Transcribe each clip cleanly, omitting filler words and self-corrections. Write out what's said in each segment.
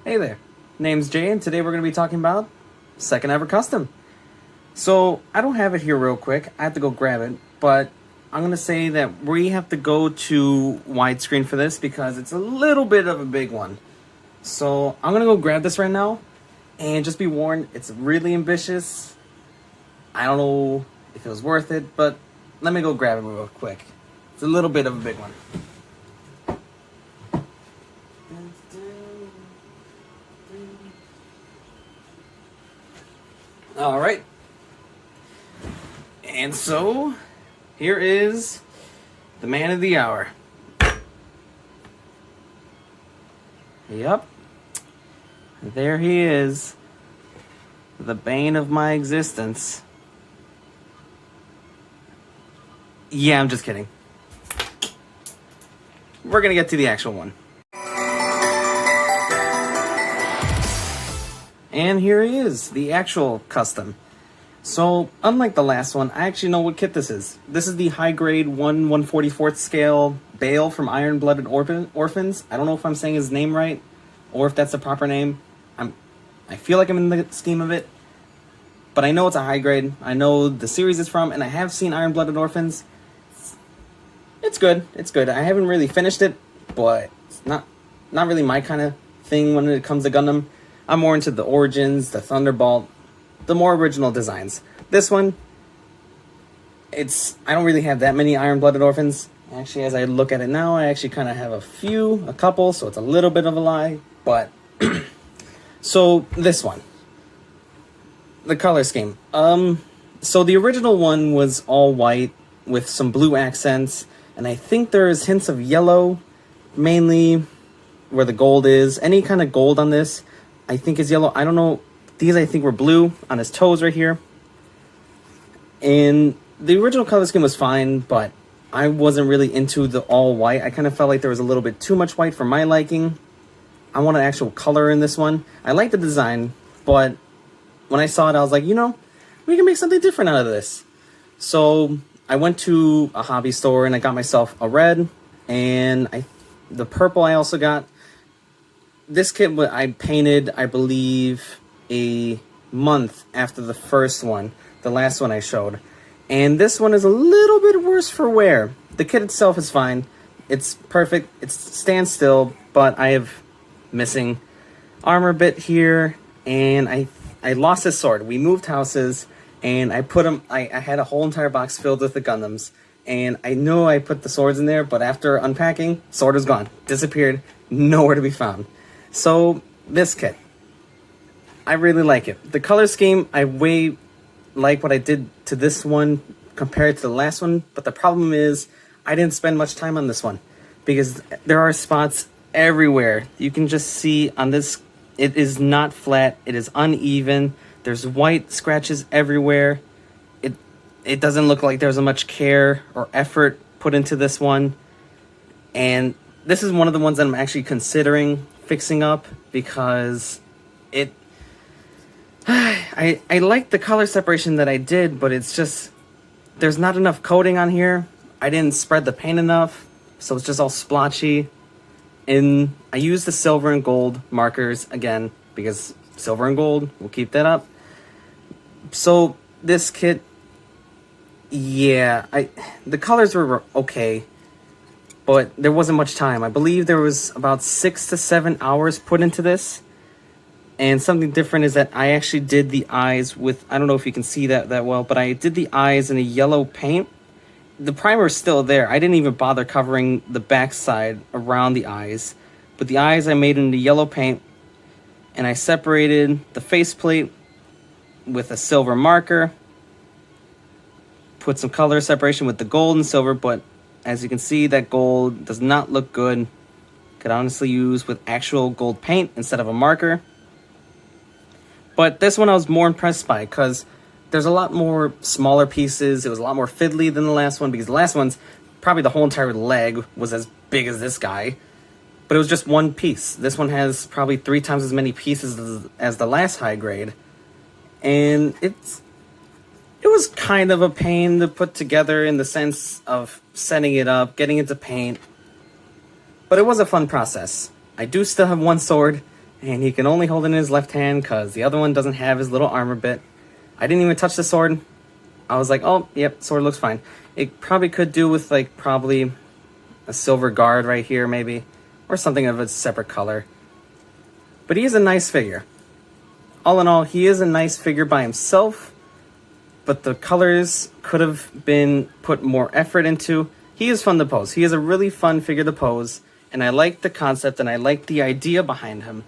Hey there, name's Jay, and today we're going to be talking about second ever custom. So, I don't have it here real quick, I have to go grab it, but I'm going to say that we have to go to widescreen for this because it's a little bit of a big one. So, I'm going to go grab this right now, and just be warned, it's really ambitious. I don't know if it was worth it, but let me go grab it real quick. It's a little bit of a big one. All right. And so, here is the man of the hour. Yup. There he is. The bane of my existence. Yeah, I'm just kidding. We're gonna get to the actual one. And here he is, the actual custom. So, unlike the last one, I actually know what kit this is. This is the high-grade 1/144th scale Bael from Iron-Blooded Orphans. I don't know if I'm saying his name right, or if that's the proper name. I feel like I'm in the scheme of it, but I know it's a high-grade. I know the series it's from, and I have seen Iron-Blooded Orphans. It's good. It's good. I haven't really finished it, but it's not really my kind of thing when it comes to Gundam. I'm more into the Origins, the Thunderbolt, the more original designs. This one, I don't really have that many Iron-Blooded Orphans. Actually, as I look at it now, I actually kind of have a couple, so it's a little bit of a lie. But, so this one, the color scheme. So the original one was all white with some blue accents, and I think there's hints of yellow, mainly where the gold is. Any kind of gold on this, I think is yellow. I don't know. These I think were blue on his toes right here. And the original color scheme was fine, but I wasn't really into the all white. I kind of felt like there was a little bit too much white for my liking. I want an actual color in this one. I like the design, but when I saw it, I was like, we can make something different out of this. So I went to a hobby store and I got myself a red, and the purple I also got. This kit I painted, I believe, a month after the first one, the last one I showed. And this one is a little bit worse for wear. The kit itself is fine. It's perfect. It stands still, but I have missing armor bit here, and I lost this sword. We moved houses, and I put them, I had a whole entire box filled with the Gundams, and I know I put the swords in there, but after unpacking, sword is gone. Disappeared. Nowhere to be found. So, this kit, I really like it. The color scheme, I way like what I did to this one compared to the last one, but the problem is I didn't spend much time on this one because there are spots everywhere. You can just see on this, it is not flat, it is uneven, there's white scratches everywhere. It doesn't look like there's much care or effort put into this one, and this is one of the ones that I'm actually considering fixing up because I like the color separation that I did, but it's just there's not enough coating on here. I didn't spread the paint enough, so it's just all splotchy. And I used the silver and gold markers again because silver and gold, we'll keep that up. So this kit, yeah, the colors were okay, but there wasn't much time. I believe there was about 6 to 7 hours put into this. And something different is that I actually did the eyes with, I don't know if you can see that well, but I did the eyes in a yellow paint. The primer is still there. I didn't even bother covering the backside around the eyes. But the eyes I made in the yellow paint, and I separated the faceplate with a silver marker. Put some color separation with the gold and silver, but as you can see, that gold does not look good. Could honestly use with actual gold paint instead of a marker. But this one I was more impressed by because there's a lot more smaller pieces. It was a lot more fiddly than the last one because the last one's probably the whole entire leg was as big as this guy. But it was just one piece. This one has probably 3 times as many pieces as the last high grade. And it was kind of a pain to put together in the sense of setting it up, getting it to paint. But it was a fun process. I do still have one sword, And he can only hold it in his left hand because the other one doesn't have his little armor bit. I didn't even touch the sword. I was like, oh, yep, sword looks fine. It probably could do with, like, probably a silver guard right here, maybe. Or something of a separate color. But he is a nice figure. All in all, he is a nice figure by himself. But the colors could have been put more effort into. He is fun to pose. He is a really fun figure to pose. And I like the concept and I like the idea behind him.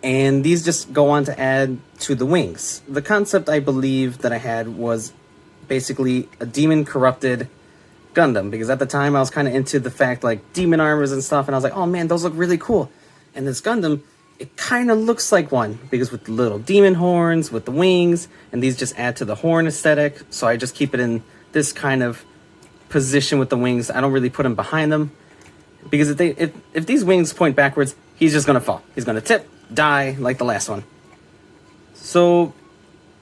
And these just go on to add to the wings. The concept I believe that I had was basically a demon corrupted Gundam, because at the time I was kind of into the fact like demon armors and stuff, and I was like, oh man, those look really cool. And this Gundam, it kind of looks like one, because with the little demon horns, with the wings, and these just add to the horn aesthetic. So I just keep it in this kind of position with the wings. I don't really put them behind them, because if these wings point backwards, he's just gonna fall. He's gonna tip, die like the last one. So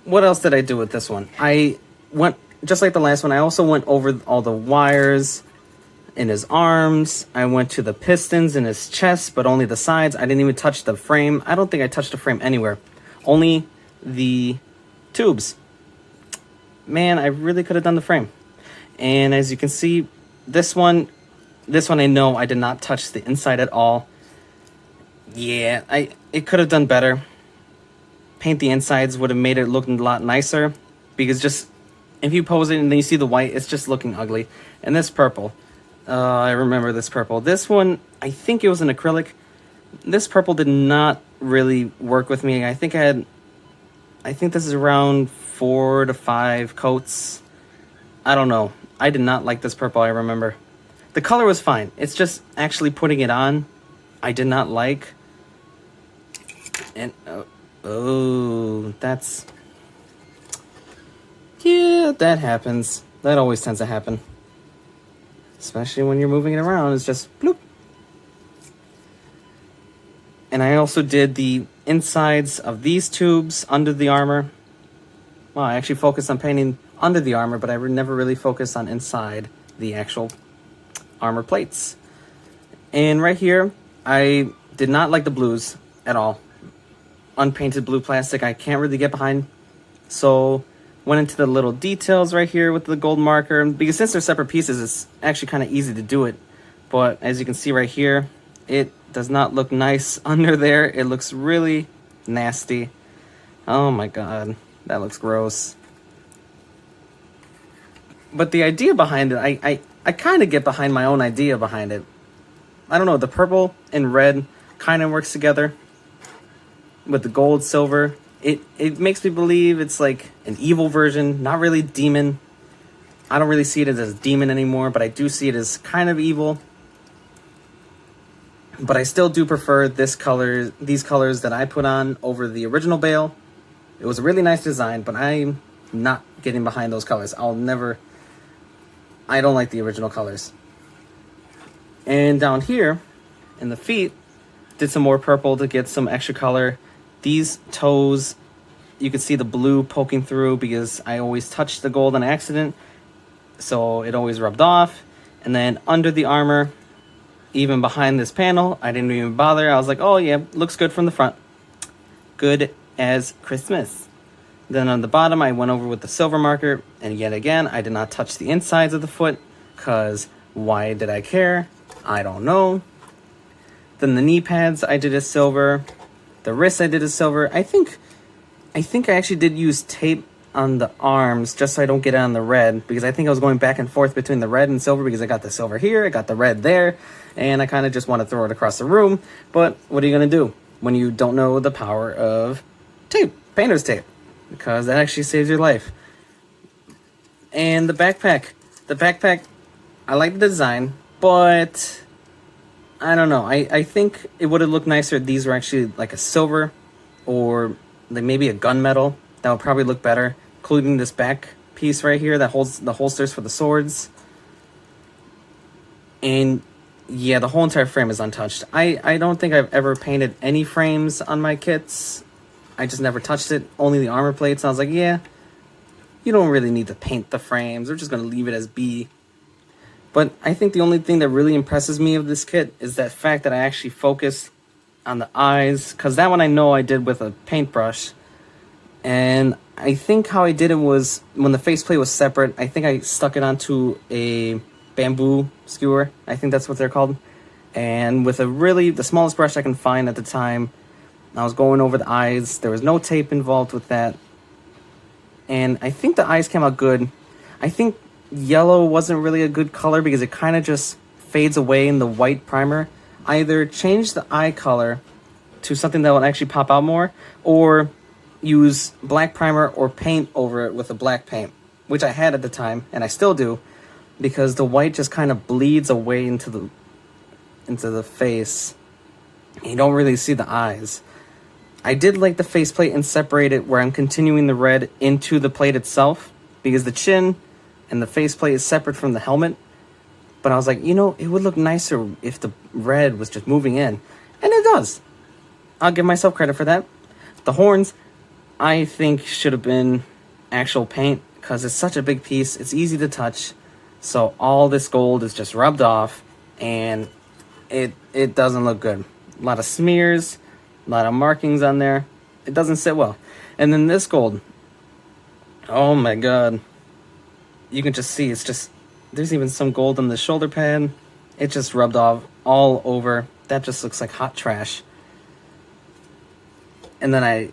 what else did I do with this one? I went, just like the last one, I also went over all the wires in his arms. I went to the pistons in his chest, but only the sides. I didn't even touch the frame. I don't think I touched the frame anywhere. Only the tubes. Man, I really could have done the frame. And as you can see, this one I know I did not touch the inside at all. Yeah, it could have done better. Paint the insides would have made it look a lot nicer, because just if you pose it and then you see the white, it's just looking ugly. And this purple, I remember this purple. This one, I think it was an acrylic. This purple did not really work with me. I think this is around 4 to 5 coats. I don't know. I did not like this purple, I remember. The color was fine. It's just actually putting it on, I did not like. And, oh, that's... Yeah, that happens. That always tends to happen. Especially when you're moving it around, it's just bloop. And I also did the insides of these tubes under the armor. Well, I actually focused on painting under the armor, but I never really focused on inside the actual armor plates. And right here, I did not like the blues at all. Unpainted blue plastic, I can't really get behind. So went into the little details right here with the gold marker, because since they're separate pieces, it's actually kind of easy to do it. But as you can see right here, it does not look nice under there. It looks really nasty. Oh my god, that looks gross. But the idea behind it, I kind of get behind my own idea behind it. I don't know, the purple and red kind of works together with the gold, silver. It makes me believe it's like an evil version, not really demon. I don't really see it as demon anymore, but I do see it as kind of evil. But I still do prefer these colors that I put on over the original Bael. It was a really nice design, but I'm not getting behind those colors. I don't like the original colors. And down here, in the feet, did some more purple to get some extra color. These toes, you can see the blue poking through because I always touch the gold on accident, so it always rubbed off. And then under the armor, even behind this panel, I didn't even bother. I was like, oh yeah, looks good from the front. Good as Christmas. Then on the bottom, I went over with the silver marker, and yet again, I did not touch the insides of the foot, because why did I care? I don't know. Then the knee pads, I did as silver. The wrists, I did as silver. I think I actually did use tape on the arms just so I don't get it on the red, because I think I was going back and forth between the red and silver, because I got the silver here, I got the red there, and I kind of just want to throw it across the room. But what are you going to do when you don't know the power of tape, painter's tape? Because that actually saves your life. And the backpack, I like the design, but I don't know. I think it would have looked nicer if these were actually like a silver or like maybe a gunmetal. That would probably look better, including this back piece right here that holds the holsters for the swords. And yeah, the whole entire frame is untouched. I don't think I've ever painted any frames on my kits. I just never touched it, only the armor plates. I was like, yeah, you don't really need to paint the frames. We're just going to leave it as B. But I think the only thing that really impresses me of this kit is that fact that I actually focused on the eyes, because that one I know I did with a paintbrush. And I think how I did it was, when the faceplate was separate, I think I stuck it onto a bamboo skewer. I think that's what they're called. And with the smallest brush I can find at the time, I was going over the eyes. There was no tape involved with that. And I think the eyes came out good. I think yellow wasn't really a good color because it kind of just fades away in the white primer. Either change the eye color to something that would actually pop out more, or use black primer or paint over it with a black paint, which I had at the time, and I still do, because the white just kind of bleeds away into the face. You don't really see the eyes. I did like the faceplate and separate it where I'm continuing the red into the plate itself, because the chin and the faceplate is separate from the helmet. But I was like, it would look nicer if the red was just moving in. And it does. I'll give myself credit for that. The horns, I think, should have been actual paint, because it's such a big piece. It's easy to touch. So all this gold is just rubbed off, and it doesn't look good. A lot of smears, a lot of markings on there. It doesn't sit well. And then this gold, oh my god. You can just see, there's even some gold on the shoulder pad. It just rubbed off all over. That just looks like hot trash. And then I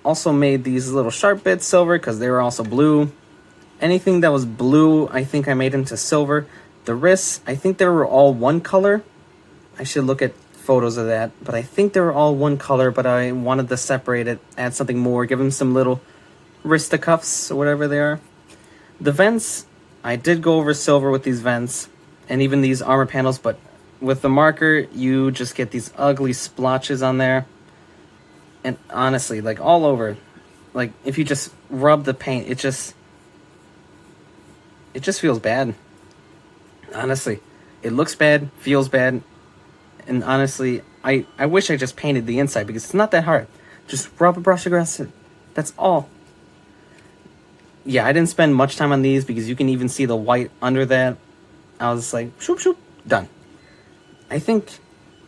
also made these little sharp bits silver because they were also blue. Anything that was blue, I think I made into silver. The wrists, I think they were all one color. I should look at photos of that. But I think they were all one color, but I wanted to separate it, add something more, give them some little wrist cuffs or whatever they are. The vents, I did go over silver with these vents and even these armor panels, but with the marker, you just get these ugly splotches on there. And honestly, like all over, like if you just rub the paint, it just feels bad. Honestly, it looks bad, feels bad. And honestly, I wish I just painted the inside, because it's not that hard. Just rub a brush across it. That's all. Yeah, I didn't spend much time on these because you can even see the white under that. I was like, shoop, shoop, done. I think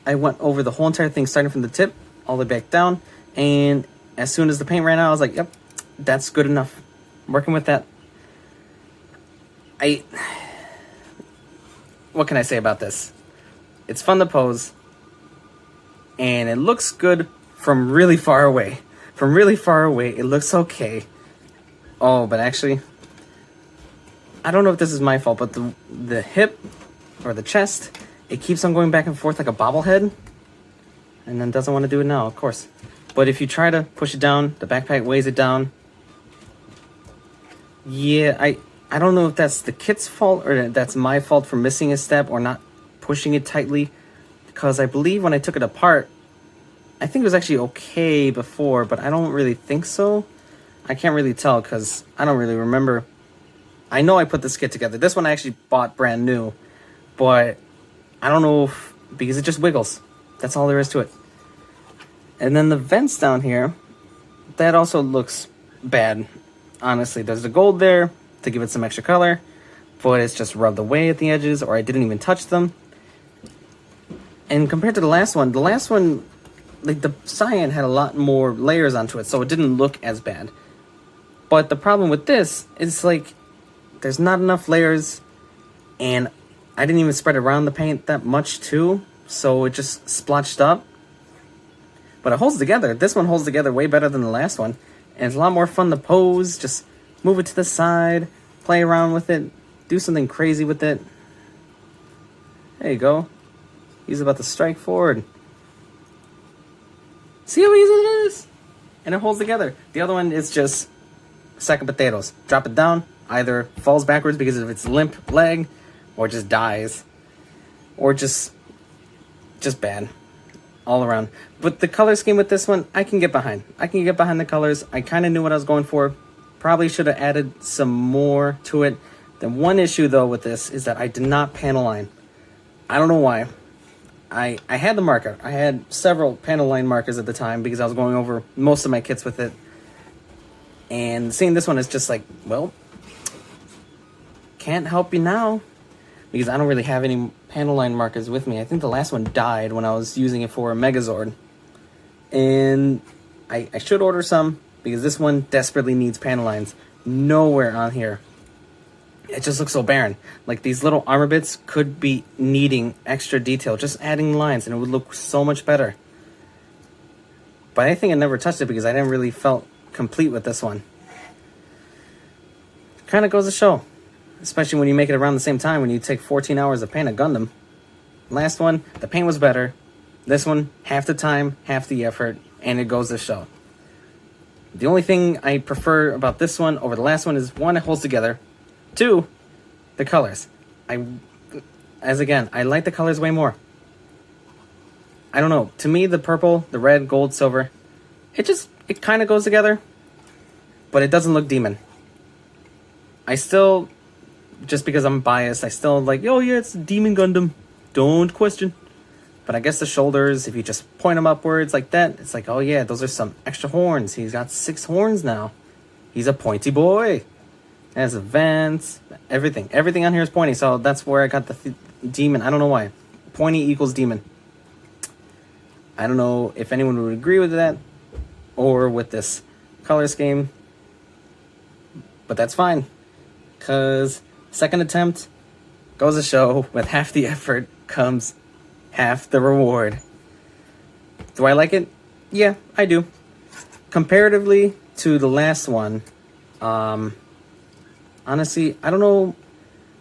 I went over the whole entire thing, starting from the tip all the way back down. And as soon as the paint ran out, I was like, yep, that's good enough. I'm working with that. What can I say about this? It's fun to pose. And it looks good from really far away. From really far away, it looks okay. Oh, but actually, I don't know if this is my fault, but the hip or the chest, it keeps on going back and forth like a bobblehead, and then doesn't want to do it now, of course. But if you try to push it down, the backpack weighs it down. Yeah, I don't know if that's the kit's fault or that's my fault for missing a step or not pushing it tightly, because I believe when I took it apart, I think it was actually okay before, but I don't really think so. I can't really tell because I don't really remember. I know I put this kit together. This one I actually bought brand new, but I don't know because it just wiggles. That's all there is to it. And then the vents down here, that also looks bad. Honestly, there's the gold there to give it some extra color, but it's just rubbed away at the edges, or I didn't even touch them. And compared to the last one, like the cyan had a lot more layers onto it, so it didn't look as bad. But the problem with this is like there's not enough layers, and I didn't even spread around the paint that much too, so it just splotched up. But it holds together. This one holds together way better than the last one, and it's a lot more fun to pose. Just move it to the side, play around with it, do something crazy with it. There you go. He's about to strike forward. See how easy it is? And it holds together. The other one is just sack of potatoes. Drop it down, either falls backwards because of its limp leg, or just dies, or just bad all around. But the color scheme with this one, I can get behind. I can get behind the colors. I kind of knew what I was going for. Probably should have added some more to it. The one issue though with this is that I did not panel line. I don't know why. I had the marker. I had several panel line markers at the time because I was going over most of my kits with it. And seeing this one is just like, well, can't help you now. because I don't really have any panel line markers with me. I think the last one died when I was using it for a Megazord. And I should order some, because this one desperately needs panel lines. Nowhere on here. It just looks so barren. Like, these little armor bits could be needing extra detail. Just adding lines, and it would look so much better. But I think I never touched it because I didn't really felt complete with this one. Kind of goes to show. Especially when you make it around the same time, when you take 14 hours to paint a Gundam. Last one, the paint was better. This one, half the time, half the effort, and it goes to show. The only thing I prefer about this one over the last one is, one, it holds together. Two, the colors. I like the colors way more. I don't know. To me, the purple, the red, gold, silver, it kind of goes together, but it doesn't look demon. I still, just because I'm biased, I still like, oh yeah, it's a Demon Gundam. Don't question. But I guess the shoulders, if you just point them upwards like that, it's like, oh yeah, those are some extra horns. He's got 6 horns now. He's a pointy boy. Has a vents, everything. Everything on here is pointy, so that's where I got the demon. I don't know why. Pointy equals demon. I don't know if anyone would agree with that or with this color scheme, but that's fine. Because second attempt goes to show, with half the effort comes half the reward. Do I like it? Yeah, I do. Comparatively to the last one, honestly, I don't know.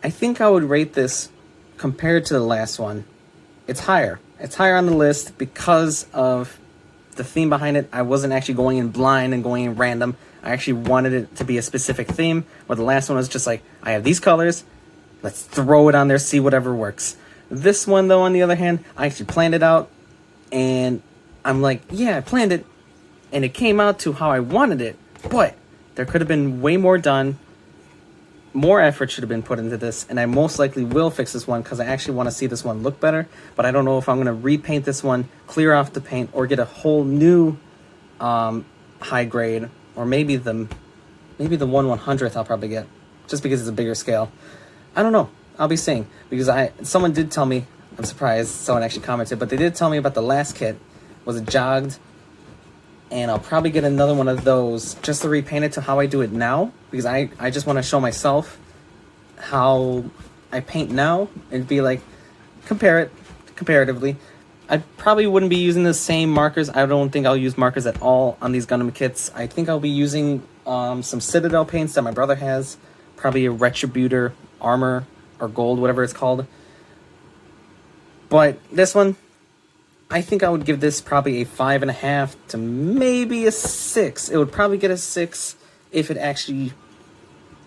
I think I would rate this, compared to the last one, it's higher. It's higher on the list because of the theme behind it. I wasn't actually going in blind and going in random. I actually wanted it to be a specific theme, where the last one was just like, I have these colors, let's throw it on there, see whatever works. This one, though, on the other hand, I actually planned it out, and I'm like, yeah, I planned it, and it came out to how I wanted it, but there could have been way more done. More effort should have been put into this, and I most likely will fix this one because I actually want to see this one look better, but I don't know if I'm going to repaint this one, clear off the paint, or get a whole new high grade, or maybe the 1/100th I'll probably get, just because it's a bigger scale. I don't know. I'll be seeing, because someone did tell me, I'm surprised someone actually commented, but they did tell me about the last kit, was it jogged, and I'll probably get another one of those just to repaint it to how I do it now, because I just want to show myself how I paint now and be like, comparatively. I probably wouldn't be using the same markers. I don't think I'll use markers at all on these Gundam kits. I think I'll be using some Citadel paints that my brother has, probably a Retributor armor or gold, whatever it's called. But this one, I think I would give this probably a 5.5 to maybe a 6. It would probably get a 6 if it actually,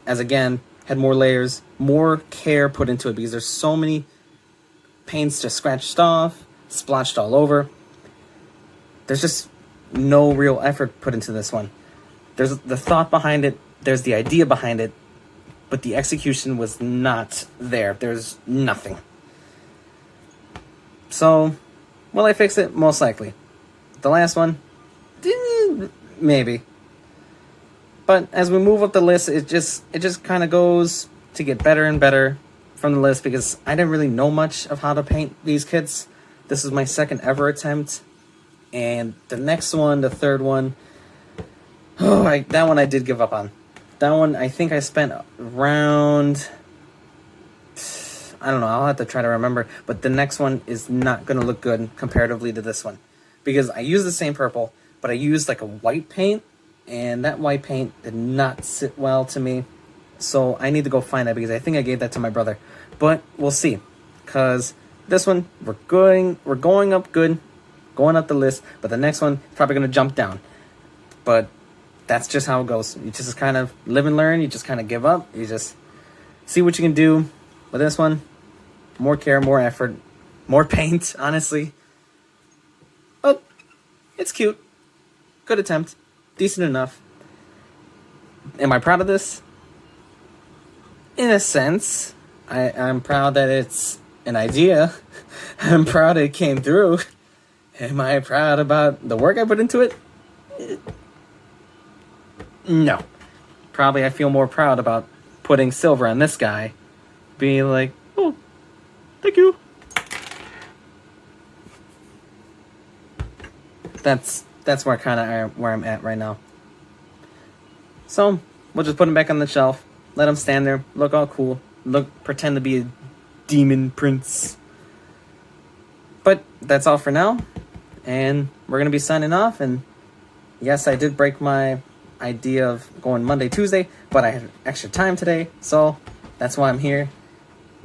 as again, had more layers, more care put into it, because there's so many paints just scratched off, splotched all over. There's just no real effort put into this one. There's the thought behind it, there's the idea behind it, but the execution was not there. There's nothing. So, will I fix it? Most likely. The last one? Maybe. But as we move up the list, it just kind of goes to get better and better from the list, because I didn't really know much of how to paint these kits. This is my second ever attempt. And the next one, the third one, that one I did give up on. That one, I think I spent around, I don't know, I'll have to try to remember. But the next one is not going to look good comparatively to this one, because I used the same purple, but I used like a white paint, and that white paint did not sit well to me. So I need to go find that, because I think I gave that to my brother. But we'll see, because this one, we're going up good, going up the list, but the next one is probably going to jump down. But that's just how it goes. You just kind of live and learn. You just kind of give up. You just see what you can do. But this one, more care, more effort, more paint, honestly. But it's cute. Good attempt. Decent enough. Am I proud of this? In a sense. I'm proud that it's an idea. I'm proud it came through. Am I proud about the work I put into it? No. Probably I feel more proud about putting silver on this guy. Being like, oh, Thank you. That's where I'm at right now. So we'll just put them back on the shelf. Let them stand there. Look all cool. Pretend to be a demon prince. But that's all for now. And we're gonna be signing off. And yes, I did break my idea of going Monday, Tuesday, but I had extra time today, so that's why I'm here.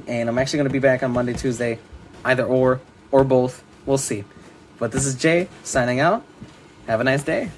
And I'm actually gonna be back on Monday, Tuesday, either or both. We'll see. But this is Jay signing out. Have a nice day.